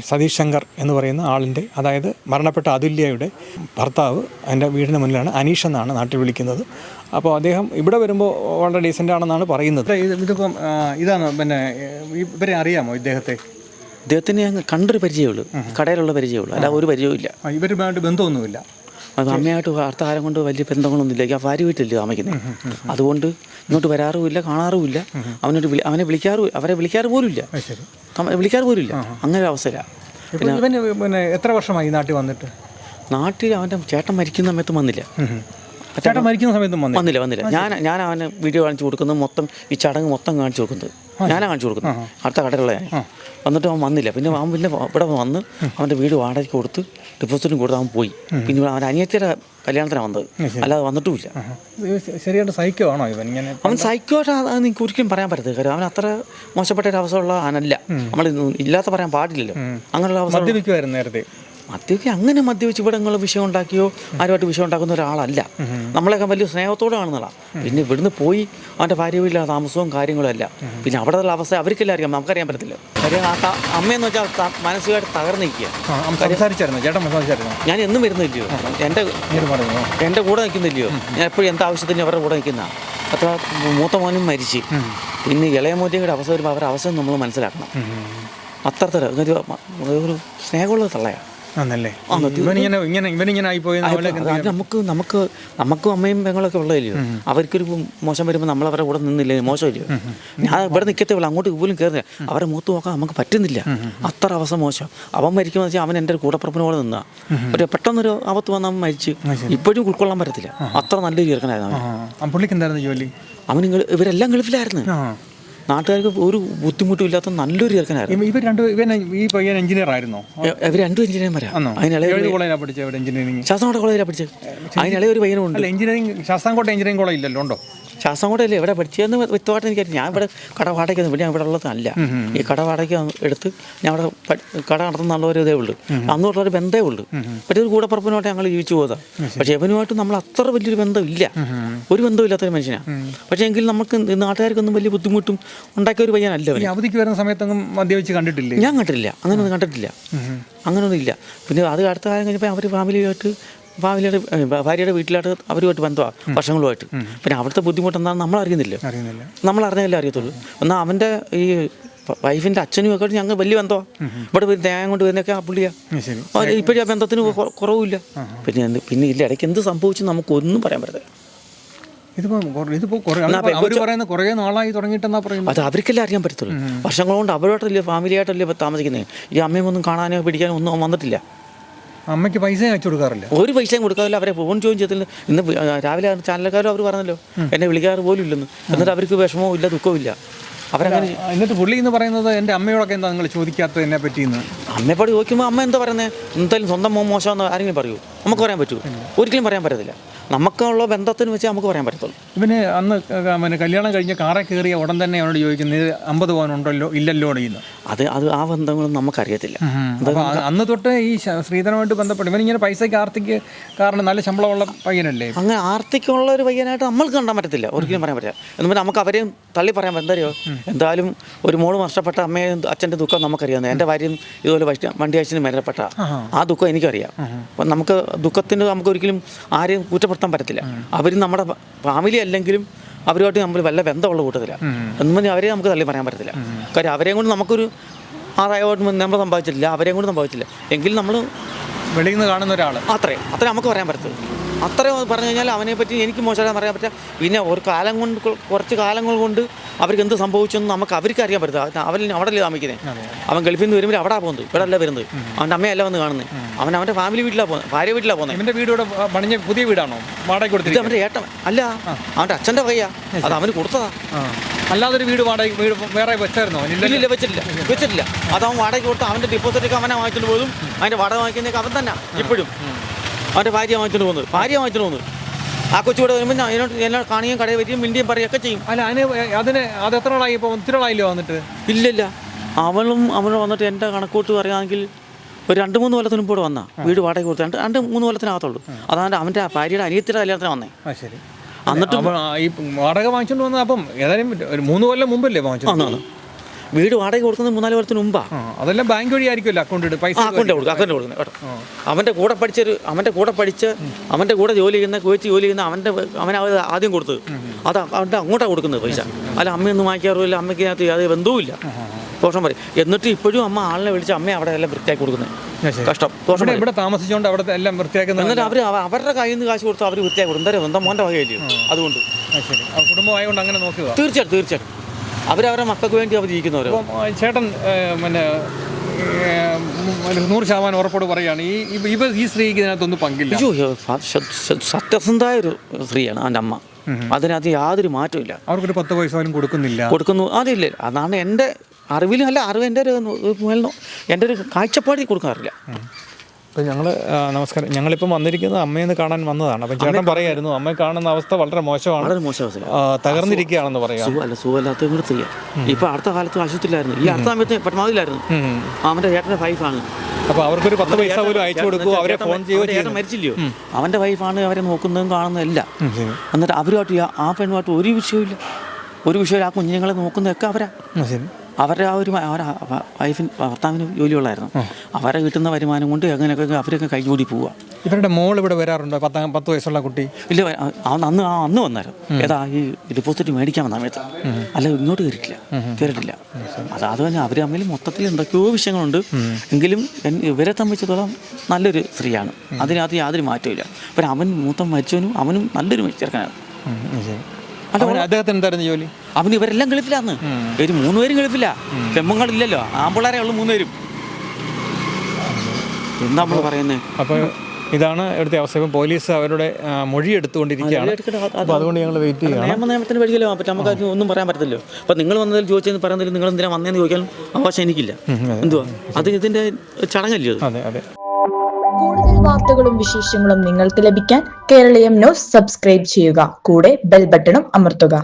സതീഷ് ശങ്കർ എന്ന് പറയുന്ന ആളിൻ്റെ, അതായത് മരണപ്പെട്ട അതുല്യയുടെ ഭർത്താവ് എൻ്റെ വീടിന് മുന്നിലാണ്. അനീഷ് എന്നാണ് നാട്ടിൽ വിളിക്കുന്നത്. അപ്പോൾ അദ്ദേഹം ഇവിടെ വരുമ്പോൾ വളരെ ഡീസൻ്റ് ആണെന്നാണ് പറയുന്നത്. ഇതിപ്പം ഇതാണ് പിന്നെ ഇവരെ അറിയാമോ ഇദ്ദേഹത്തിന് ഞങ്ങൾ കണ്ടൊരു പരിചയമുള്ളൂ, കടയിലുള്ള പരിചയമുള്ളൂ, അല്ല ഒരു പരിചയവും ഇല്ല. ഇവരുമായിട്ട് ബന്ധമൊന്നുമില്ല. അത് അമ്മയായിട്ട് വാർത്താകാലം കൊണ്ട് വലിയ ബന്ധങ്ങളൊന്നുമില്ല. ആ ഭാര്യ വീട്ടിലല്ലേ താമസിക്കുന്നത്. അതുകൊണ്ട് ഇങ്ങോട്ട് വരാറുമില്ല, കാണാറുമില്ല. അവനെ വിളിക്കാറ് പോലുമില്ല, വിളിക്കാറ് പോലുമില്ല. അങ്ങനെ ഒരു അവസ്ഥയിലാണ്. പിന്നെ എത്ര വർഷമായി നാട്ടിൽ വന്നിട്ട്? നാട്ടിൽ അവൻ്റെ ചേട്ടൻ മരിക്കുന്ന സമയത്തും വന്നില്ല. ചേട്ടൻ മരിക്കുന്ന സമയത്തും വന്നില്ല. ഞാൻ അവന് വീഡിയോ കാണിച്ചു കൊടുക്കുന്നത് മൊത്തം, ഈ ചടങ്ങ് മൊത്തം കാണിച്ചു കൊടുക്കുന്നത് ഞാനാണ് കാണിച്ചു കൊടുക്കുന്നത്, അടുത്ത കടയിലുള്ള ഞാൻ. വന്നിട്ട് അവൻ വന്നില്ല. പിന്നെ ഇവിടെ വന്ന് അവൻ്റെ വീട് വാടകയ്ക്ക് കൊടുത്ത് ഡെപ്പോസിറ്റും കൊടുത്ത് അവൻ പോയി. പിന്നെ അവൻ അനിയത്തിയുടെ കല്യാണത്തിനാണ് വന്നത്, അല്ലാതെ വന്നിട്ടുമില്ല. ശരിയായിട്ട് സൈക്കോ ആണോ ഇവൻ? അവൻ സൈക്കോ ആയിട്ട് നിങ്ങൾക്ക് ഒരിക്കലും പറയാൻ പറ്റത്തില്ല. കാര്യം അവൻ അത്ര മോശപ്പെട്ട ഒരു അവസ്ഥയുള്ള അവനല്ല. നമ്മൾ ഇല്ലാത്ത പറയാൻ പാടില്ലല്ലോ. അങ്ങനെയുള്ള അവസ്ഥ മദ്യപിക്കുമായിരുന്നു നേരത്തെ. അങ്ങനെ മദ്യവെച്ച് ഇവിടെ നിങ്ങൾ വിഷയം ഉണ്ടാക്കിയോ ആരുമായിട്ട് വിഷയം ഉണ്ടാക്കുന്ന ഒരാളല്ല. നമ്മളെയൊക്കെ വലിയ സ്നേഹത്തോടെ കാണുന്നതാണ്. പിന്നെ ഇവിടുന്ന് പോയി അവൻ്റെ ഭാര്യ വീട്ടിലെ താമസവും കാര്യങ്ങളും അല്ല. പിന്നെ അവിടെ ഉള്ള അവസ്ഥ അവർക്കെല്ലാം അറിയാം, നമുക്കറിയാൻ പറ്റത്തില്ല. കാര്യം അമ്മയെന്ന് വെച്ചാൽ മാനസികമായിട്ട് തകർന്നിരിക്കുക. ഞാൻ എന്നും വരുന്നില്ലയോ, എൻ്റെ കൂടെ നിൽക്കുന്നില്ലയോ. ഞാൻ എപ്പോഴും എന്താവശ്യത്തിന് അവരുടെ കൂടെ നിൽക്കുന്നതാണ്. അത്ര മൂത്ത മോനും മരിച്ച്, പിന്നെ ഇളയ മോദിയുടെ അവസ്ഥ വരുമ്പോൾ അവരുടെ അവസ്ഥ നമ്മൾ മനസ്സിലാക്കണം. അത്രത്തര ഒരു സ്നേഹമുള്ള തള്ളയാണ്. നമുക്കും അമ്മയും പെങ്ങളൊക്കെ ഉള്ളതില്ലയോ. അവർക്കൊരു മോശം വരുമ്പോൾ നമ്മൾ അവരുടെ കൂടെ നിന്നില്ലേ, മോശമില്ലയോ. ഞാൻ ഇവിടെ നിൽക്കത്തേ ഉള്ളൂ, അങ്ങോട്ട് പോലും കയറുന്നില്ല. അവരെ മൂത്ത് നോക്കാൻ നമുക്ക് പറ്റുന്നില്ല. അത്ര അവസ്ഥ മോശം. അവൻ മരിക്കുമ്പോൾ വെച്ചാൽ അവൻ എൻ്റെ ഒരു കൂടപ്പുറപ്പിനെ പോലെ നിന്നാ. ഒരു പെട്ടെന്നൊരു ആപത്ത് വന്ന് അവൻ മരിച്ച്. ഇപ്പോഴും ഉൾക്കൊള്ളാൻ പറ്റത്തില്ല. അത്ര നല്ലൊരു ചെറുക്കനായിരുന്നു ജോലി. അവൻ ഇവരെല്ലാം ഗൾഫിലായിരുന്നു. നാട്ടുകാർക്ക് ഒരു ബുദ്ധിമുട്ടും ഇല്ലാത്ത നല്ലൊരു ചെറുക്കനായിരുന്നു. ഇവർ എഞ്ചിനീയർ ആയിരുന്നോ? ഇവർ രണ്ടും എഞ്ചിനീയർമാരാണ്. ശാസ്താംകോട്ട കോളേജിലാണ് പഠിച്ചത്. അതിനിളയ ഒരു പയ്യനുണ്ട്. എഞ്ചിനീയറിംഗ് ശാസ്താംകോട്ട എഞ്ചിനീയറിംഗ് കോളേജ് ഇല്ലല്ലോ? ഉണ്ടോ? ശാസ്താംകോട്ടയല്ലേ എവിടെ പഠിച്ചതെന്ന് വ്യക്തമായിട്ട് എനിക്കറിയാം. ഞാൻ ഇവിടെ കട വാടകയ്ക്കൊന്നും ഇവിടെ ഇവിടെ ഉള്ളതല്ല. ഈ കട വാടക എടുത്ത് ഞാൻ അവിടെ കട നടത്തുന്നുള്ള ഒരു ഇതേ ഉള്ളൂ. അന്നുള്ളൊരു ബന്ധമേ ഉള്ളൂ. പക്ഷേ ഒരു കൂടപ്പുറപ്പിനുമായിട്ട് ഞങ്ങൾ ജീവിച്ചു പോകാം. പക്ഷേ ഇവനുമായിട്ട് നമ്മൾ അത്ര വലിയൊരു ബന്ധമില്ല, ഒരു ബന്ധമില്ലാത്തൊരു മനുഷ്യനാണ്. പക്ഷേ എങ്കിൽ നമുക്ക് നാട്ടുകാർക്കൊന്നും വലിയ ബുദ്ധിമുട്ടും ഉണ്ടാക്കിയ ഒരു പയ്യനല്ല. അവധിക്ക് വരുന്ന സമയത്തൊന്നും മദ്യപിച്ച് കണ്ടിട്ടില്ല? ഞാൻ കണ്ടിട്ടില്ല, അങ്ങനെയൊന്നും കണ്ടിട്ടില്ല, അങ്ങനെയൊന്നും ഇല്ല. പിന്നെ അത് അടുത്ത കാലം കഴിഞ്ഞപ്പോൾ അവർ ഭാര്യയുടെ വീട്ടിലായിട്ട് അവരുമായിട്ട് ബന്ധമാണ് വർഷങ്ങളുമായിട്ട്. പിന്നെ അവിടുത്തെ ബുദ്ധിമുട്ട് എന്താണെന്ന് നമ്മൾ അറിയുന്നില്ല, നമ്മൾ അറിഞ്ഞാലേ അറിയത്തുള്ളൂ. എന്നാൽ അവൻ്റെ ഈ വൈഫിൻ്റെ അച്ഛനും ഒക്കെ ഞങ്ങൾ വലിയ ബന്ധമാണ്. ഇവിടെ തേങ്ങ കൊണ്ട് വരുന്നൊക്കെ ആ പുള്ളിയാണ്. ഇപ്പോഴും ആ ബന്ധത്തിന് കുറവില്ല. പിന്നെ ഇല്ല, ഇടയ്ക്ക് എന്ത് സംഭവിച്ചു നമുക്കൊന്നും പറയാൻ പറ്റില്ല. അത് അവർക്കെല്ലാം അറിയാൻ പറ്റത്തുള്ളൂ. വർഷങ്ങൾ കൊണ്ട് അവരോട്ടല്ലേ, ഫാമിലിയായിട്ടല്ലേ താമസിക്കുന്നത്. ഈ അമ്മയൊന്നും കാണാനോ പിടിക്കാനോ ഒന്നും വന്നിട്ടില്ല. അമ്മയ്ക്ക് പൈസ അയച്ചു കൊടുക്കാറില്ല? ഒരു പൈസയും കൊടുക്കാറില്ല. അവരെ ഫോൺ ജോയിൻ ചെയ്തില്ല. ഇന്ന് രാവിലെ ചാനലക്കാരും അവർ പറഞ്ഞല്ലോ എന്നെ വിളിക്കാറ് പോലും ഇല്ലെന്ന്. എന്നിട്ട് അവർക്ക് വിഷമവും ഇല്ല, ദുഃഖവും ഇല്ല. അവരങ്ങനെ. എന്നിട്ട് പുള്ളി എന്ന് പറയുന്നത് എൻ്റെ അമ്മയോടൊക്കെ എന്താ നിങ്ങൾ ചോദിക്കാത്തത് എന്നെ പറ്റിയെന്ന്? അമ്മയെപ്പാട് ചോദിക്കുമ്പോൾ അമ്മ എന്താ പറയുന്നത്? എന്തായാലും സ്വന്തം മോശമെന്ന് ആരെങ്കിലും പറയൂ? നമുക്ക് പറയാൻ പറ്റുമോ? ഒരിക്കലും പറയാൻ പറ്റത്തില്ല. നമുക്കുള്ള ബന്ധത്തിന് വെച്ച് നമുക്ക് പറയാൻ പറ്റത്തുള്ളൂ. ഇവന് അന്ന് കല്യാണം കഴിഞ്ഞ കാറെ കയറിയ ഉടൻ തന്നെ അവനോട് ചോദിക്കുന്നത് 50 പവനുണ്ടല്ലോ ഇല്ലല്ലോ ചെയ്യുന്നു. അത് ആ ബന്ധങ്ങളൊന്നും നമുക്കറിയത്തില്ല. അന്ന് തൊട്ട് ഈ ശ്രീധരമായിട്ട് ബന്ധപ്പെട്ട് ഇവനിങ്ങനെ പൈസയ്ക്ക് കാരണം നല്ല ശമ്പളമുള്ള പയ്യനല്ലേ? അങ്ങനെ ആർത്തിക്കുള്ള ഒരു പയ്യനായിട്ട് നമ്മൾക്ക് കണ്ടാൻ പറ്റത്തില്ല, ഒരിക്കലും പറയാൻ പറ്റില്ല. എന്ന് പറഞ്ഞാൽ നമുക്ക് അവരെയും തള്ളി പറയാൻ എന്തറിയോ? എന്തായാലും ഒരു മോള് നഷ്ടപ്പെട്ട അമ്മയും അച്ഛൻ്റെ ദുഃഖം നമുക്കറിയാം. എൻ്റെ ഭാര്യയും ഇതുപോലെ വണ്ടി ആക്സിഡന്റ് മരണപ്പെട്ട ആ ദുഃഖം എനിക്കറിയാം. അപ്പം നമുക്ക് ദുഃഖത്തിന് നമുക്ക് ഒരിക്കലും ആരെയും കുറ്റപ്പെടുത്താൻ പറ്റത്തില്ല. അവർ നമ്മുടെ ഫാമിലി അല്ലെങ്കിലും അവരുമായിട്ട് നമ്മൾ വല്ല ബന്ധമുള്ള കൂട്ടത്തില്ല. എന്നും പറഞ്ഞാൽ അവരെ നമുക്ക് തള്ളി പറയാൻ പറ്റത്തില്ല. കാര്യം അവരെയും കൊണ്ട് നമുക്കൊരു ആദായമായിട്ട് നമ്മൾ സമ്പാദിച്ചിട്ടില്ല, അവരെയും കൊണ്ട് സമ്പാദിച്ചില്ല. എങ്കിൽ നമ്മൾ വെളിയിൽ നിന്ന് കാണുന്ന ഒരാൾ അത്രേ നമുക്ക് പറയാൻ പറ്റത്തുള്ളൂ. അത്രയും പറഞ്ഞു കഴിഞ്ഞാൽ അവനെ പറ്റി എനിക്ക് മോശമായിട്ട് പറയാൻ പറ്റില്ല. പിന്നെ കുറച്ച് കാലങ്ങൾ കൊണ്ട് അവർക്ക് എന്ത് സംഭവിച്ചെന്ന് നമുക്ക് അവർക്ക് അറിയാൻ പറ്റില്ല. അവിടെ താമസിക്കുന്നത്. അവൻ ഗൾഫിൽ നിന്ന് വരുമ്പോൾ അവിടെ പോകുന്നത്, ഇവിടെ അല്ല വരുന്നത്. അവൻ്റെ അമ്മയല്ല വന്ന് കാണുന്നത്. അവൻ്റെ ഫാമിലി വീട്ടിലാണ് പോകുന്നത്, ഭാര്യ വീട്ടിലാണ് പോകുന്നത്. എൻ്റെ വീട് ഇവിടെ പണിഞ്ഞ പുതിയ വീടാണോ? വാടക കൊടുത്തത്? ഇത് അവൻ്റെ ഏട്ടൻ അല്ല, അവൻ്റെ അച്ഛൻ്റെ പയ്യ. അത് അവന് കൊടുത്തതാ. അല്ലാതൊരു വീട് വേറെ വെച്ചായിരുന്നോ? ഇല്ല, വെച്ചിട്ടില്ല. അത് അവൻ വാടക കൊടുത്ത് അവൻ്റെ ഡിപ്പോസിറ്റൊക്കെ അവനെ വാങ്ങിച്ചിട്ട് പോലും അതിൻ്റെ വാടക വാങ്ങിക്കുന്നതൊക്കെ അവൻ തന്നെ. ഇപ്പോഴും അവൻ്റെ ഭാര്യ വാങ്ങിച്ചിട്ട് പോകുന്നത്. ആ കൊച്ചുകൂടെ വരുമ്പോൾ എന്നോട് കാണുകയും കടയിൽ വരികയും മിണ്ടിയും പറയുകയൊക്കെ ചെയ്യും. അല്ല അത് എത്ര നാളായി? ഇപ്പോൾ ഒത്തിരി നാളായില്ലോ വന്നിട്ട്? ഇല്ലില്ല, അവനും വന്നിട്ട് എൻ്റെ കണക്കൂട്ട് പറയുകയാണെങ്കിൽ ഒരു 2-3 കൊല്ലത്തിന് മുമ്പ് വന്നാ വീട് വാടക കൊടുത്ത് 2-3 കൊല്ലത്തിനകത്തുള്ളൂ. അതാണ് അവൻ്റെ ഭാര്യയുടെ അനിയത്തിയുടെ കല്യാണത്തിന് വന്നേ. ശരി. എന്നിട്ട് ഈ വാടക വാങ്ങിച്ചുകൊണ്ട് വന്നത് അപ്പം ഏതായാലും ഒരു 3 കൊല്ലം മുമ്പല്ലേ വാങ്ങിച്ചു? വീട് വാടക കൊടുക്കുന്നത് 3-4 വർഷത്തിന് മുമ്പാ. അതെല്ലാം ബാങ്ക് വഴി ആയിരിക്കുമല്ലോ അക്കൗണ്ട് പൈസ അക്കൗണ്ട് കൊടുക്കുന്നത് കേട്ടോ. അവൻ്റെ കൂടെ പഠിച്ച് അവൻ്റെ കൂടെ ജോലി ചെയ്യുന്ന കുവൈറ്റ് ജോലി ചെയ്യുന്ന അവൻ ആദ്യം കൊടുത്തത് അത് അവൻ്റെ അങ്ങോട്ടാണ് കൊടുക്കുന്നത് പൈസ. അല്ല അമ്മയൊന്നും വാങ്ങിക്കാറില്ല, അമ്മയ്ക്ക് അതിനകത്ത് യാതൊരു ബന്ധവുമില്ല. ദോഷം പറയും. എന്നിട്ട് ഇപ്പോഴും അമ്മ ആളിനെ വിളിച്ച് അമ്മയെ അവിടെ എല്ലാം വൃത്തിയാക്കി കൊടുക്കുന്നത്. കഷ്ടം. ദോഷം ഇവിടെ താമസിച്ചുകൊണ്ട് അവിടെ എല്ലാം വൃത്തിയാക്കുന്നത്. എന്നിട്ട് അവരുടെ കയ്യിൽ നിന്ന് കാശ് കൊടുത്ത് അവർ വൃത്തിയാക്കി കൊടുക്കും. എന്താ മോൻ്റെ വകയില്ലയോ അതുകൊണ്ട്. ശരി, കുടുംബമായതുകൊണ്ട് അങ്ങനെ നോക്കുക. തീർച്ചയായിട്ടും അവരവരുടെ മക്കൾക്ക് വേണ്ടി അവർ ജീവിക്കുന്നവരോ. ചേട്ടൻ പിന്നെ 100% ഉറപ്പോട് പറയുകയാണ് ഈ സ്ത്രീക്ക് ഇതിനകത്തൊന്നും പങ്കില്ല. അയ്യോ, സത്യസന്ധമായ ഒരു സ്ത്രീയാണ് എൻ്റെ അമ്മ. അതിനകത്ത് യാതൊരു മാറ്റവും ഇല്ല. അവർക്കൊരു 10 പൈസ പോലും കൊടുക്കുന്നു. അതില്ല. അതാണ് എൻ്റെ അറിവിലും അല്ല എൻ്റെ ഒരു കാഴ്ചപ്പാടിൽ കൊടുക്കാറില്ല. അപ്പോൾ നമസ്കാരം, ഞങ്ങളിപ്പം വന്നിരിക്കുന്നത് അമ്മയെന്ന് കാണാൻ വന്നതാണ്. അപ്പം ചേട്ടൻ പറയായിരുന്നു അമ്മയെ കാണുന്ന അവസ്ഥ വളരെ മോശമാണ്, വളരെ മോശം അവസ്ഥ, തകർന്നിരിക്കുകയാണെന്ന് പറയാം. സുഖമല്ലാത്ത കൂടെ സ്ത്രീ. ഇപ്പം അടുത്ത കാലത്ത് ആശുപത്രിയിലായിരുന്നു, ഈ അടുത്ത സമയത്ത് പരമാവധിയിലായിരുന്നു. അവൻ്റെ ചേട്ടൻ്റെ വൈഫാണ്. അപ്പോൾ അവർക്കൊരു 10 പൈസ പോലും അയച്ചു കൊടുക്കുമോ, അവരെ ഫോൺ ചെയ്യുകയോ ചേട്ടൻ മരിച്ചില്ലയോ, അവൻ്റെ വൈഫാണ് അവരെ നോക്കുന്നതും കാണുന്നതല്ല. എന്നിട്ട് അവരുമായിട്ട് ആ പെണ്ണുമായിട്ട് ഒരു വിഷയമില്ല. ആ കുഞ്ഞുങ്ങളെ നോക്കുന്നതൊക്കെ അവരുടെ ആ ഒരു ഭർത്താവിന് ജോലിയുള്ളായിരുന്നു. അവരെ കിട്ടുന്ന വരുമാനം കൊണ്ട് അങ്ങനെയൊക്കെ അവരൊക്കെ കൈകൂടി പോവുക. ഇവരുടെ മോൾ ഇവിടെ വരാറുണ്ടോ? 10 വയസ്സുള്ള കുട്ടി ഇല്ല, അന്ന് വന്നായിരുന്നു. ഏതാ ഈ ഡിപ്പോസിറ്റ് മേടിക്കാൻ വന്ന സമയത്ത്. അല്ല ഇങ്ങോട്ട് കയറിയിട്ടില്ല. അത് തന്നെ അവർ തമ്മിൽ മൊത്തത്തിൽ എന്തൊക്കെയോ വിഷയങ്ങളുണ്ട്. എങ്കിലും ഇവരെ സംബന്ധിച്ചിടത്തോളം നല്ലൊരു സ്ത്രീയാണ്. അതിനകത്ത് യാതൊരു മാറ്റവും ഇല്ല. അപ്പം അവൻ മൂത്തം മരിച്ചവനും അവനും നല്ലൊരു ചെറുക്കനാണ്. അദ്ദേഹത്തിന് എന്തായിരുന്നു ജോലി? അവന് ഇവരെല്ലാം ഗൾഫിലാന്ന്. ഒരു 3 പേരും ഗൾഫില്ല. പെമ്മങ്ങളില്ലല്ലോ, ആമ്പിള്ളേരെ ഉള്ളു 3 പേരും. എന്താ നമ്മൾ പറയുന്നത്? അപ്പോൾ ഇതാണ് ഇവിടുത്തെ അവസ്ഥ. ഇപ്പം പോലീസ് അവരുടെ മൊഴി എടുത്തുകൊണ്ടിരിക്കുകയാണ്. അപ്പോൾ അതുകൊണ്ട് ഞങ്ങൾ വെയിറ്റ് ചെയ്യുകയാണ്. നിയമത്തിന് വഴിയല്ലോ പറ്റും, നമുക്ക് ഒന്നും പറയാൻ പറ്റത്തില്ലോ. അപ്പോൾ നിങ്ങൾ വന്നതിൽ ചോദിച്ചെന്ന് പറയുന്നതിൽ നിങ്ങൾ എന്തിനാ വന്നതെന്ന് ചോദിക്കാൻ അവകാശം എനിക്കില്ല. എന്തുവാ അത് ഇതിൻ്റെ ചടങ്ങല്ലോ. അതെ. കൂടുതൽ വാർത്തകളും വിശേഷങ്ങളും നിങ്ങൾക്ക് ലഭിക്കാൻ കേരളീയം ന്യൂസ് സബ്സ്ക്രൈബ് ചെയ്യുക. കൂടെ ബെൽ ബട്ടണും അമർത്തുക.